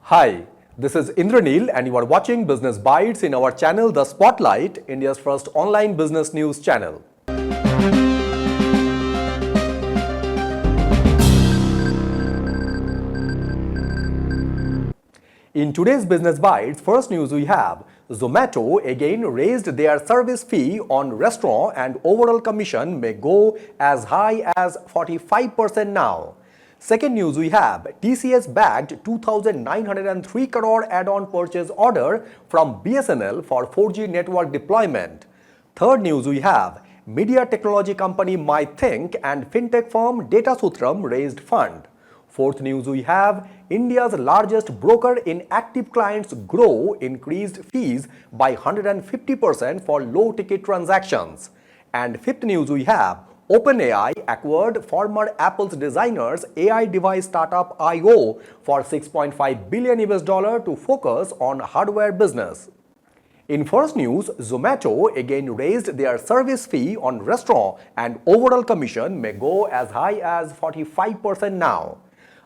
Hi, this is Indranil and you are watching Business Bites in our channel The Spotlight, India's first online business news channel. In today's Business Bites, first news we have Zomato again raised their service fee on restaurant and overall commission may go as high as 45% now. Second news we have TCS bagged 2,903 crore add-on purchase order from BSNL for 4G network deployment. Third news we have media technology company MyThink and fintech firm Datasutram raised fund. Fourth news we have India's largest broker in active clients Grow increased fees by 150% for low ticket transactions. And fifth news we have OpenAI acquired former Apple's designers AI device startup IO for $6.5 billion to focus on hardware business. In first news, Zomato again raised their service fee on restaurant and overall commission may go as high as 45% now.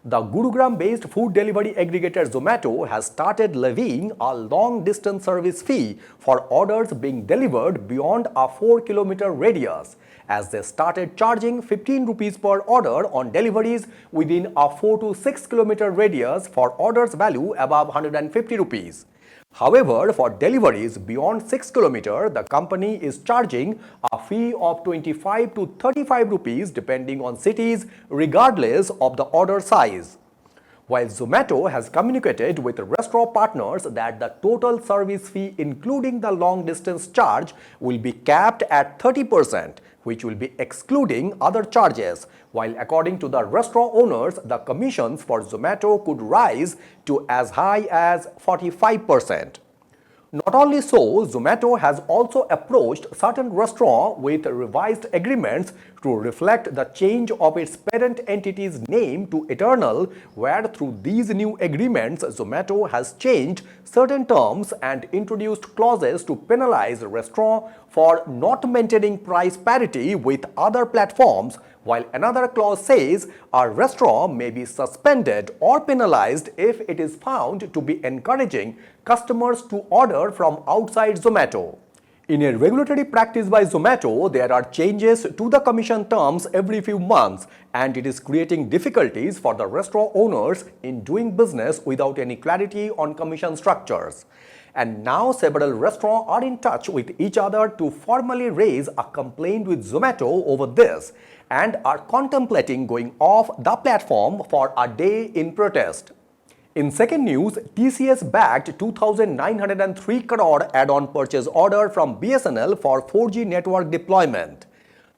The Gurugram-based food delivery aggregator Zomato has started levying a long-distance service fee for orders being delivered beyond a 4-kilometer radius, as they started charging 15 rupees per order on deliveries within a 4 to 6 kilometer radius for orders value above 150 rupees. However, for deliveries beyond 6 km, the company is charging a fee of 25 to 35 rupees depending on cities, regardless of the order size. While Zomato has communicated with restaurant partners that the total service fee including the long distance charge will be capped at 30%, which will be excluding other charges, while according to the restaurant owners, the commissions for Zomato could rise to as high as 45%. Not only so, Zomato has also approached certain restaurants with revised agreements to reflect the change of its parent entity's name to Eternal, where through these new agreements, Zomato has changed certain terms and introduced clauses to penalize restaurants for not maintaining price parity with other platforms, while another clause says a restaurant may be suspended or penalized if it is found to be encouraging customers to order from outside Zomato. In a regulatory practice by Zomato, there are changes to the commission terms every few months, and it is creating difficulties for the restaurant owners in doing business without any clarity on commission structures. And now several restaurants are in touch with each other to formally raise a complaint with Zomato over this and are contemplating going off the platform for a day in protest. In second news, TCS bagged 2,903 crore add-on purchase order from BSNL for 4G network deployment.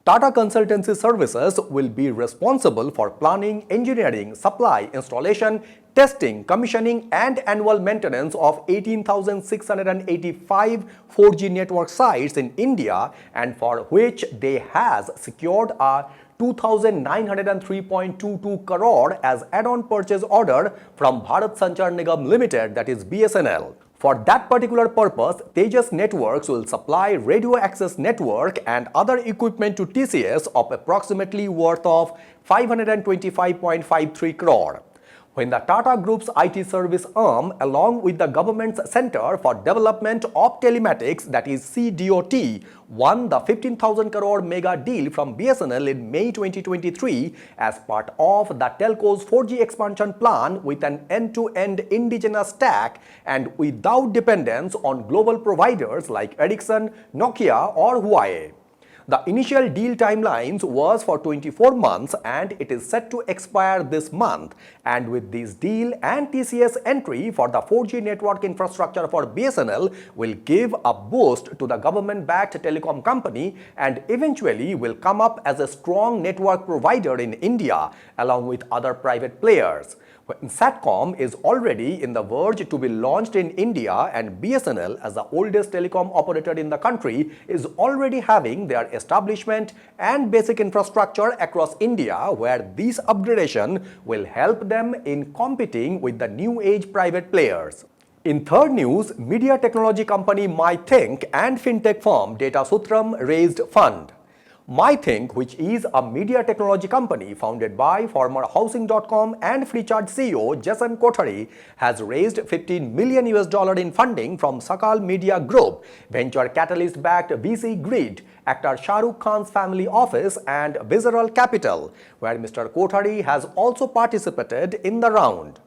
Tata Consultancy Services will be responsible for planning, engineering, supply, installation, testing, commissioning and annual maintenance of 18,685 4G network sites in India, and for which they has secured a 2,903.22 crore as add-on purchase order from Bharat Sanchar Nigam Limited, that is BSNL. For that particular purpose, Tejas Networks will supply radio access network and other equipment to TCS of approximately worth of 525.53 crore. When the Tata Group's IT service arm, along with the government's Center for Development of Telematics, that is CDOT, won the 15,000 crore mega deal from BSNL in May 2023 as part of the telco's 4G expansion plan with an end-to-end indigenous stack and without dependence on global providers like Ericsson, Nokia or Huawei. The initial deal timelines was for 24 months and it is set to expire this month, and with this deal and TCS entry for the 4G network infrastructure for BSNL will give a boost to the government-backed telecom company and eventually will come up as a strong network provider in India along with other private players. Satcom is already in the verge to be launched in India, and BSNL, as the oldest telecom operator in the country, is already having their establishment and basic infrastructure across India, where this upgradation will help them in competing with the new age private players. In third news, media technology company MyThink and fintech firm Datasutram raised fund. MyThink, which is a media technology company founded by former Housing.com and FreeCharge CEO Jason Kothari, has raised $15 million in funding from Sakal Media Group, venture catalyst-backed VC Grid, actor Shah Rukh Khan's family office, and Visceral Capital, where Mr. Kothari has also participated in the round.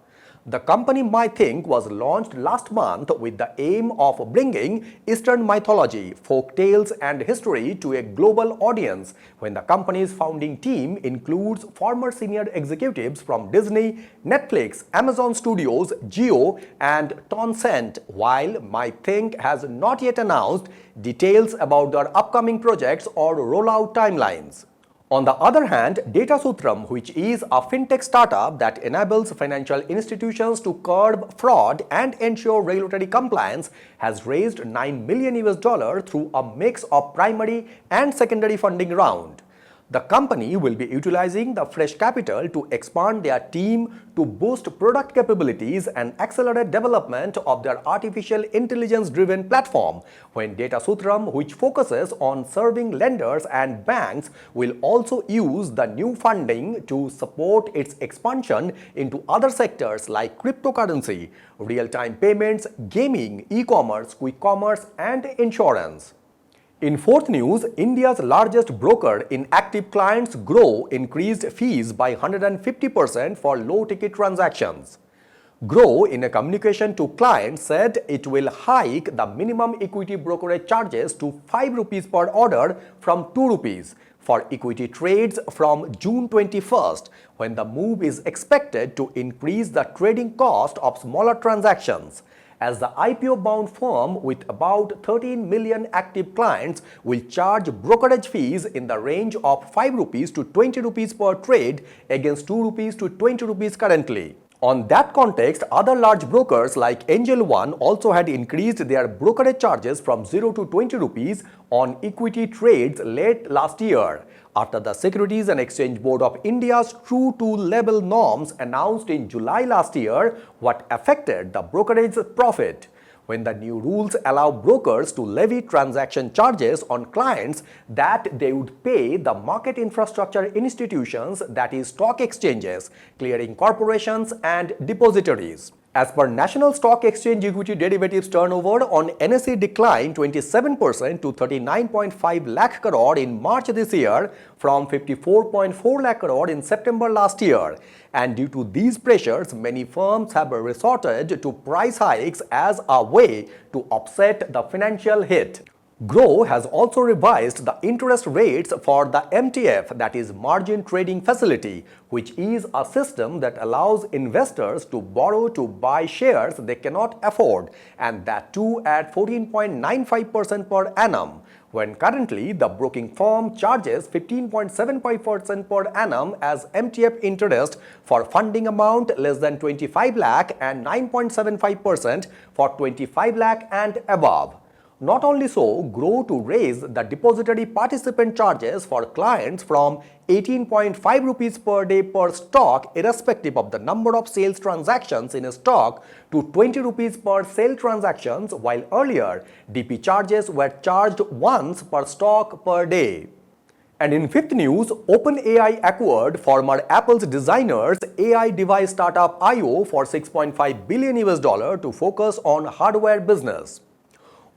The company MyThink was launched last month with the aim of bringing Eastern mythology, folk tales, and history to a global audience, when the company's founding team includes former senior executives from Disney, Netflix, Amazon Studios, Jio, and Tencent. While MyThink has not yet announced details about their upcoming projects or rollout timelines. On the other hand, Datasutram, which is a fintech startup that enables financial institutions to curb fraud and ensure regulatory compliance, has raised $9 million through a mix of primary and secondary funding round. The company will be utilizing the fresh capital to expand their team to boost product capabilities and accelerate development of their artificial intelligence-driven platform, when Datasutram, which focuses on serving lenders and banks, will also use the new funding to support its expansion into other sectors like cryptocurrency, real-time payments, gaming, e-commerce, quick commerce, and insurance. In fourth news, India's largest broker in active clients, Grow, increased fees by 150% for low-ticket transactions. Grow, in a communication to clients, said it will hike the minimum equity brokerage charges to 5 rupees per order from 2 rupees for equity trades from June 21st, when the move is expected to increase the trading cost of smaller transactions, as the IPO-bound firm with about 13 million active clients will charge brokerage fees in the range of 5 rupees to 20 rupees per trade against 2 rupees to 20 rupees currently. On that context, other large brokers like Angel One also had increased their brokerage charges from 0 to 20 rupees on equity trades late last year, after the Securities and Exchange Board of India's True to Label norms announced in July last year what affected the brokerage profit, when the new rules allow brokers to levy transaction charges on clients that they would pay the market infrastructure institutions, that is stock exchanges, clearing corporations, and depositories. As per National Stock Exchange, equity derivatives turnover on NSE declined 27% to 39.5 lakh crore in March this year from 54.4 lakh crore in September last year. And due to these pressures, many firms have resorted to price hikes as a way to offset the financial hit. Grow has also revised the interest rates for the MTF, that is Margin Trading Facility, which is a system that allows investors to borrow to buy shares they cannot afford, and that too at 14.95% per annum, when currently the broking firm charges 15.75% per annum as MTF interest for funding amount less than 25 lakh and 9.75% for 25 lakh and above. Not only so, Grow to raise the depository participant charges for clients from 18.5 rupees per day per stock irrespective of the number of sales transactions in a stock to 20 rupees per sale transactions, while earlier DP charges were charged once per stock per day. And in fifth news, OpenAI acquired former Apple's designers AI device startup IO for $6.5 billion to focus on hardware business.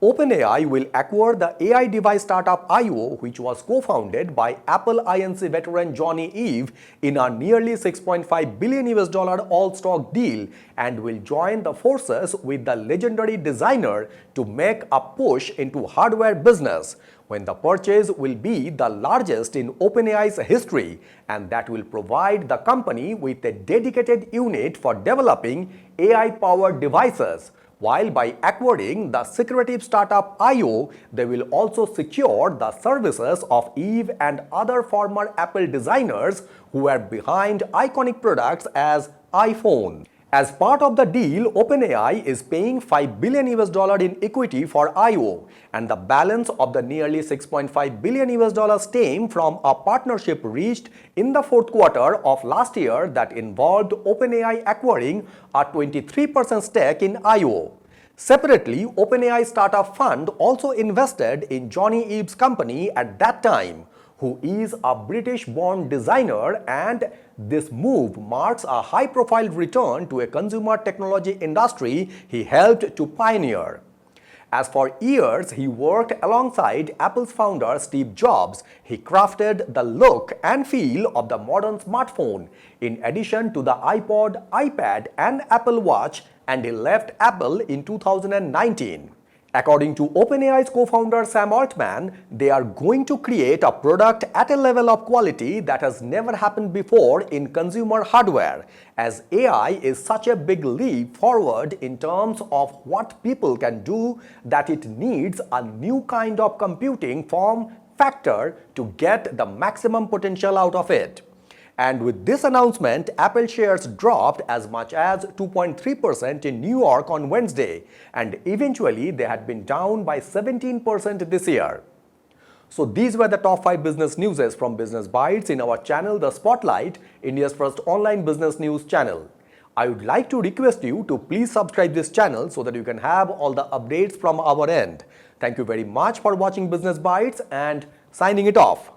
OpenAI will acquire the AI device startup IO, which was co-founded by Apple Inc. veteran Johnny Ive in a nearly $6.5 billion all-stock deal, and will join the forces with the legendary designer to make a push into hardware business, when the purchase will be the largest in OpenAI's history, and that will provide the company with a dedicated unit for developing AI-powered devices. While by acquiring the secretive startup IO, they will also secure the services of Eve and other former Apple designers who are behind iconic products as iPhone. As part of the deal, OpenAI is paying $5 billion in equity for IO, and the balance of the nearly $6.5 billion stem from a partnership reached in the fourth quarter of last year that involved OpenAI acquiring a 23% stake in IO. Separately, OpenAI Startup Fund also invested in Johnny Ive's company at that time, who is a British-born designer, and this move marks a high-profile return to a consumer technology industry he helped to pioneer. As for years he worked alongside Apple's founder Steve Jobs, he crafted the look and feel of the modern smartphone, in addition to the iPod, iPad, and Apple Watch, and he left Apple in 2019. According to OpenAI's co-founder Sam Altman, they are going to create a product at a level of quality that has never happened before in consumer hardware, as AI is such a big leap forward in terms of what people can do that it needs a new kind of computing form factor to get the maximum potential out of it. And with this announcement, Apple shares dropped as much as 2.3% in New York on Wednesday, and eventually they had been down by 17% this year. So these were the top 5 business newses from Business Bytes in our channel The Spotlight, India's first online business news channel. I would like to request you to please subscribe this channel so that you can have all the updates from our end. Thank you very much for watching Business Bytes, and signing it off.